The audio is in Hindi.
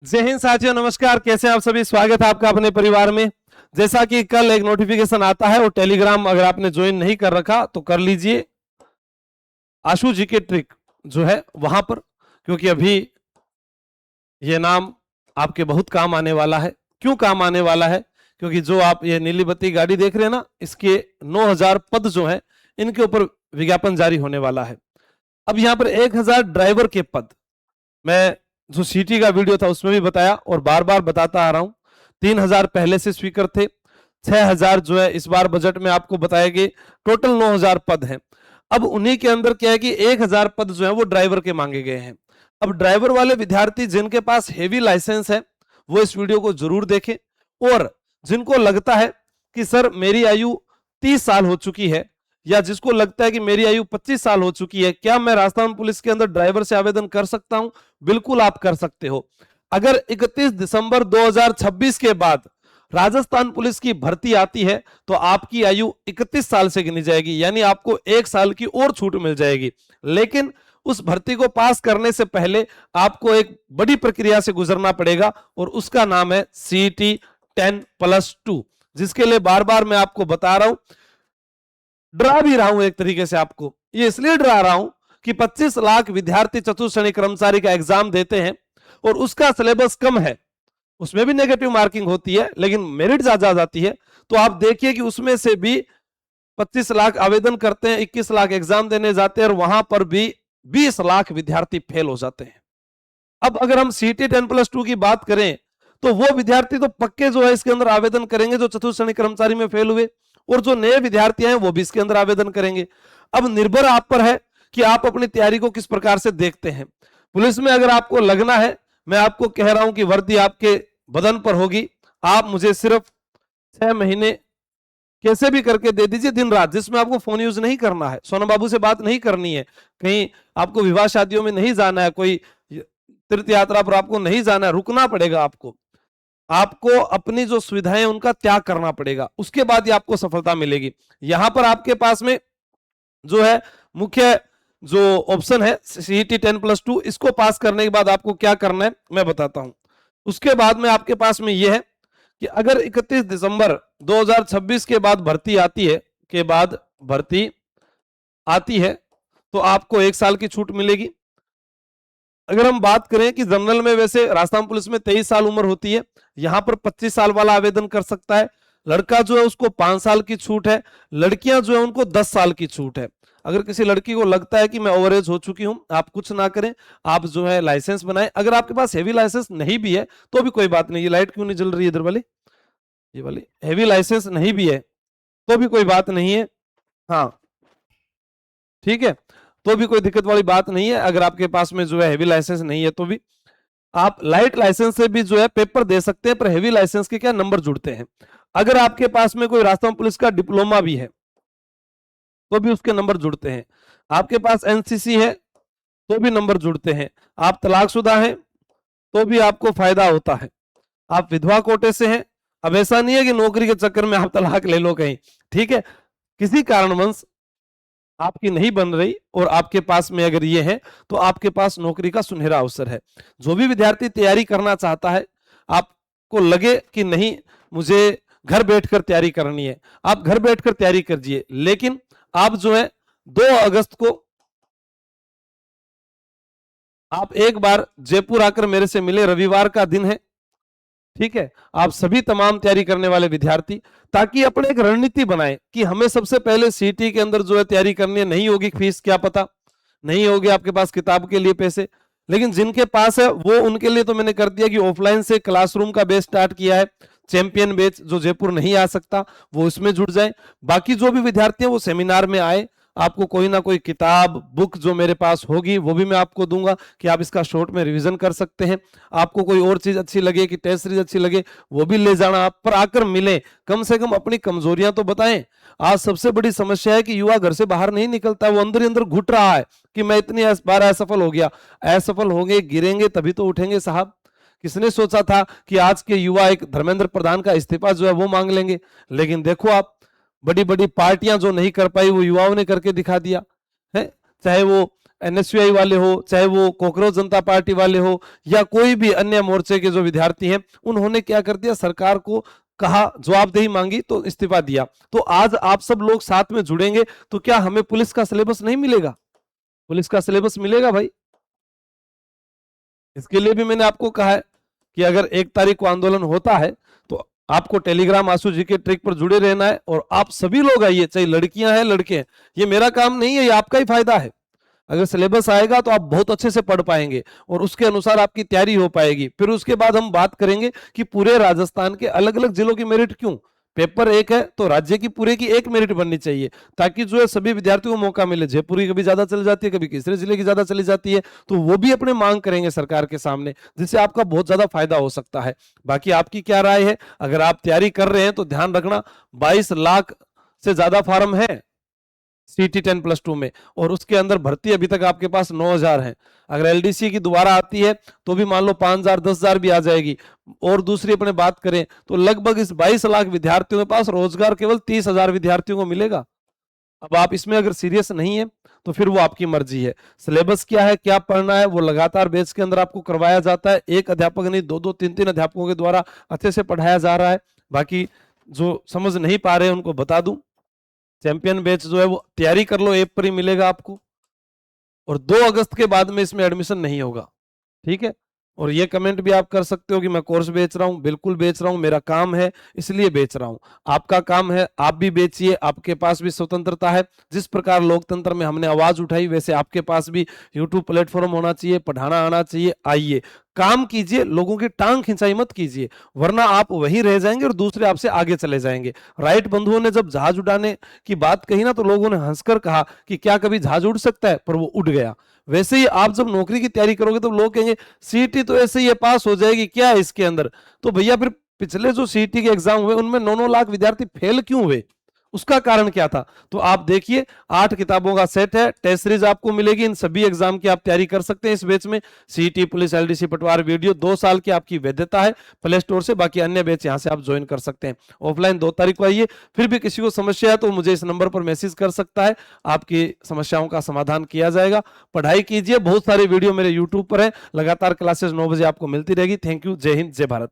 जय हिंद साथियों, नमस्कार। कैसे हैं आप सभी? स्वागत है आपका अपने परिवार में। जैसा कि कल एक नोटिफिकेशन आता है और टेलीग्राम अगर आपने ज्वाइन नहीं कर रखा तो कर लीजिए, आशु जी के ट्रिक जो है वहां पर, क्योंकि अभी ये नाम आपके बहुत काम आने वाला है। क्यों काम आने वाला है? क्योंकि जो आप ये नीली बत्ती गाड़ी देख रहे हैं ना, इसके 9000 पद जो है इनके ऊपर विज्ञापन जारी होने वाला है। अब यहाँ पर 1000 ड्राइवर के पद, मैं जो सीटी का वीडियो था उसमें भी बताया और बार बार बताता आ रहा हूं। 3000 पहले से स्वीकर थे, 6000 जो है इस बार बजट में आपको बताए गए, टोटल 9000 पद हैं। अब उन्हीं के अंदर क्या है कि 1000 पद जो है वो ड्राइवर के मांगे गए हैं। अब ड्राइवर वाले विद्यार्थी जिनके पास हेवी लाइसेंस है वो इस वीडियो को जरूर देखें, और जिनको लगता है कि सर मेरी आयु 30 साल हो चुकी है, या जिसको लगता है कि मेरी आयु 25 साल हो चुकी है, क्या मैं राजस्थान पुलिस के अंदर ड्राइवर से आवेदन कर सकता हूं? बिल्कुल आप कर सकते हो। अगर 31 दिसंबर 2026 के बाद राजस्थान पुलिस की भर्ती आती है तो आपकी आयु 31 साल से गिनी जाएगी, यानी आपको 1 साल की और छूट मिल जाएगी। लेकिन उस भर्ती को पास करने से पहले आपको एक बड़ी प्रक्रिया से गुजरना पड़ेगा और उसका नाम है CET 10+2, जिसके लिए बार बार मैं आपको बता रहा हूं, डरा भी रहा हूं एक तरीके से। आपको ये इसलिए डरा रहा हूं कि 25 लाख विद्यार्थी चतुर्थ श्रेणी कर्मचारी का एग्जाम देते हैं और उसका सिलेबस कम है, उसमें भी नेगेटिव मार्किंग होती है लेकिन मेरिट ज्यादा जाती है। तो आप देखिए कि उसमें से भी 25 लाख आवेदन करते हैं, 21 लाख एग्जाम देने जाते हैं और वहां पर भी 20 लाख विद्यार्थी फेल हो जाते हैं। अब अगर हम CET 10+2 की बात करें तो वो विद्यार्थी तो पक्के जो है इसके अंदर आवेदन करेंगे जो चतुर्थ श्रेणी कर्मचारी में फेल हुए, और जो नए विद्यार्थी हैं वो भी इसके अंदर आवेदन करेंगे। अब निर्भर आप पर है कि आप अपनी तैयारी को किस प्रकार से देखते हैं। पुलिस में अगर आपको लगना है, मैं आपको कह रहा हूं कि वर्दी आपके बदन पर होगी, आप मुझे सिर्फ 6 महीने कैसे भी करके दे दीजिए, दिन रात, जिसमें आपको फोन यूज नहीं करना है, सोना बाबू से बात नहीं करनी है, कहीं आपको विवाह शादियों में नहीं जाना है, कोई तीर्थ यात्रा पर आपको नहीं जाना है, रुकना पड़ेगा आपको, आपको अपनी जो सुविधाएं उनका त्याग करना पड़ेगा, उसके बाद ही आपको सफलता मिलेगी। यहां पर आपके पास में जो है मुख्य जो ऑप्शन है CET 10+2, इसको पास करने के बाद आपको क्या करना है मैं बताता हूं। उसके बाद में आपके पास में यह है कि अगर 31 दिसंबर 2026 के बाद भर्ती आती है, तो आपको 1 साल की छूट मिलेगी। अगर हम बात करें कि जनरल में वैसे राजस्थान पुलिस में 23 साल उम्र होती है, यहां पर 25 साल वाला आवेदन कर सकता है। लड़का जो है उसको 5 साल की छूट है, लड़कियां जो है उनको 10 साल की छूट है। अगर किसी लड़की को लगता है कि मैं ओवरेज हो चुकी हूं, आप कुछ ना करें, आप जो है लाइसेंस बनाएं। अगर आपके पास हेवी लाइसेंस नहीं भी है तो भी कोई बात नहीं। ये लाइट क्यों नहीं जल रही है इधर वाली? ये वाली हेवी लाइसेंस नहीं भी है तो भी कोई बात नहीं है, हाँ ठीक है, तो भी कोई दिक्कत वाली बात नहीं है। अगर आपके पास में जो है हेवी लाइसेंस नहीं है तो भी आप लाइट लाइसेंस से भी जो है पेपर दे सकते हैं, पर हेवी लाइसेंस के क्या नंबर जुड़ते हैं। अगर आपके पास में कोई राजस्थान पुलिस का डिप्लोमा भी है तो भी उसके नंबर जुड़ते हैं। आपके पास NCC है तो भी नंबर जुड़ते हैं। आप तलाकशुदा हैं तो भी आपको फायदा होता है। आप विधवा कोटे से हैं, अब ऐसा नहीं है कि नौकरी के चक्कर में आप तलाक ले लो कहीं, ठीक है, किसी कारणवश आपकी नहीं बन रही और आपके पास में अगर ये है तो आपके पास नौकरी का सुनहरा अवसर है। जो भी विद्यार्थी तैयारी करना चाहता है, आपको लगे कि नहीं मुझे घर बैठकर तैयारी करनी है, आप घर बैठकर तैयारी कीजिए, लेकिन आप जो है 2 अगस्त को आप एक बार जयपुर आकर मेरे से मिले, रविवार का दिन है, ठीक है। आप सभी तमाम तैयारी करने वाले विद्यार्थी, ताकि अपने एक रणनीति बनाए कि हमें सबसे पहले CET के अंदर जो है तैयारी करनी है। नहीं होगी फीस, क्या पता नहीं होगी आपके पास किताब के लिए पैसे, लेकिन जिनके पास है वो उनके लिए तो मैंने कर दिया कि ऑफलाइन से क्लासरूम का बेच स्टार्ट किया है। चैंपियन बेच, जो जयपुर नहीं आ सकता वो इसमें जुड़ जाए। बाकी जो भी विद्यार्थी है वो सेमिनार में आए, आपको कोई ना कोई किताब बुक जो मेरे पास होगी वो भी मैं आपको दूंगा कि आप इसका शॉर्ट में रिवीजन कर सकते हैं। आपको कोई और चीज अच्छी लगे कि टेस्ट सीरीज अच्छी लगे वो भी ले जाना, आप पर आकर मिले, कम से कम अपनी कमजोरियां तो बताएं। आज सबसे बड़ी समस्या है कि युवा घर से बाहर नहीं निकलता, वो अंदर ही अंदर घुट रहा है कि मैं इतनी बार असफल हो गया। असफल होंगे, गिरेंगे तभी तो उठेंगे साहब। किसने सोचा था कि आज के युवा एक धर्मेंद्र प्रधान का इस्तीफा जो है वो मांग लेंगे? लेकिन देखो आप, बड़ी बड़ी पार्टियां जो नहीं कर पाई वो युवाओं ने करके दिखा दिया है। चाहे वो एनएसयूआई वाले हो, चाहे वो कॉकरोच जनता पार्टी वाले हो, या कोई भी अन्य मोर्चे के जो विद्यार्थी हैं, उन्होंने क्या कर दिया, सरकार को कहा, जवाबदेही मांगी तो इस्तीफा दिया। तो आज आप सब लोग साथ में जुड़ेंगे तो क्या हमें पुलिस का सिलेबस नहीं मिलेगा? पुलिस का सिलेबस मिलेगा भाई। इसके लिए भी मैंने आपको कहा है कि अगर 1 तारीख को आंदोलन होता है तो आपको टेलीग्राम आशु जी के ट्रिक पर जुड़े रहना है, और आप सभी लोग आइए, चाहे लड़कियां हैं लड़के हैं, ये मेरा काम नहीं है, ये आपका ही फायदा है। अगर सिलेबस आएगा तो आप बहुत अच्छे से पढ़ पाएंगे और उसके अनुसार आपकी तैयारी हो पाएगी। फिर उसके बाद हम बात करेंगे कि पूरे राजस्थान के अलग अलग जिलों की मेरिट क्यों, पेपर एक है तो राज्य की पूरे की एक मेरिट बननी चाहिए, ताकि जो है सभी विद्यार्थियों को मौका मिले। जयपुर की कभी ज्यादा चली जाती है, कभी किसी जिले की ज्यादा चली जाती है, तो वो भी अपने मांग करेंगे सरकार के सामने, जिससे आपका बहुत ज्यादा फायदा हो सकता है। बाकी आपकी क्या राय है? अगर आप तैयारी कर रहे हैं तो ध्यान रखना, 22 लाख से ज्यादा फार्म है सीटी 10+2 में, और उसके अंदर भर्ती अभी तक आपके पास 9,000 है। अगर एलडीसी की दोबारा आती है तो भी मान लो 5,000 10,000 भी आ जाएगी। और दूसरी अपने बात करें तो लगभग इस 22 लाख विद्यार्थियों के पास रोजगार केवल 30,000 विद्यार्थियों को मिलेगा। अब आप इसमें अगर सीरियस नहीं है तो फिर वो आपकी मर्जी है। सिलेबस क्या है, क्या पढ़ना है, वो लगातार बैच के अंदर आपको करवाया जाता है। एक अध्यापक नहीं, 2-2 3-3 अध्यापकों के द्वारा अच्छे से पढ़ाया जा रहा है। बाकी जो समझ नहीं पा रहे हैं उनको बता दूं, चैंपियन बैच जो है वो तैयारी कर लो, ऐप पर ही मिलेगा आपको, और 2 अगस्त के बाद में इसमें एडमिशन नहीं होगा, ठीक है। और ये कमेंट भी आप कर सकते हो कि मैं कोर्स बेच रहा हूं, बिल्कुल बेच रहा हूं, मेरा काम है इसलिए बेच रहा हूं। आपका काम है, आप भी बेचिए, आपके पास भी स्वतंत्रता है। जिस प्रकार लोकतंत्र में हमने आवाज उठाई, वैसे आपके पास भी यूट्यूब प्लेटफॉर्म होना चाहिए, पढ़ाना आना चाहिए। आइए, काम कीजिए, लोगों की टांग खिंचाई मत कीजिए, वरना आप वहीं रह जाएंगे और दूसरे आपसे आगे चले जाएंगे। राइट बंधुओं ने जब जहाज उड़ाने की बात कही ना, तो लोगों ने हंसकर कहा कि क्या कभी जहाज उड़ सकता है, पर वो उड़ गया। वैसे ही आप जब नौकरी की तैयारी करोगे तो लोग कहेंगे सीईटी तो ऐसे ही पास हो जाएगी, क्या है इसके अंदर। तो भैया फिर पिछले जो सीईटी के एग्जाम हुए उनमें 9-9 लाख विद्यार्थी फेल क्यों हुए, उसका कारण क्या था? तो आप देखिए, 8 किताबों का सेट है, टेस्ट सीरीज आपको मिलेगी, इन सभी एग्जाम की आप तैयारी कर सकते हैं इस बैच में। सीईटी, पुलिस, एलडीसी, पटवार, वीडियो, 2 साल की आपकी वैधता है प्ले स्टोर से। बाकी अन्य बैच यहां से आप ज्वाइन कर सकते हैं। ऑफलाइन 2 तारीख को आइए। फिर भी किसी को समस्या है तो मुझे इस नंबर पर मैसेज कर सकता है, आपकी समस्याओं का समाधान किया जाएगा। पढ़ाई कीजिए, बहुत सारे वीडियो मेरे यूट्यूब पर है, लगातार क्लासेस 9 बजे आपको मिलती रहेगी। थैंक यू, जय हिंद, जय भारत।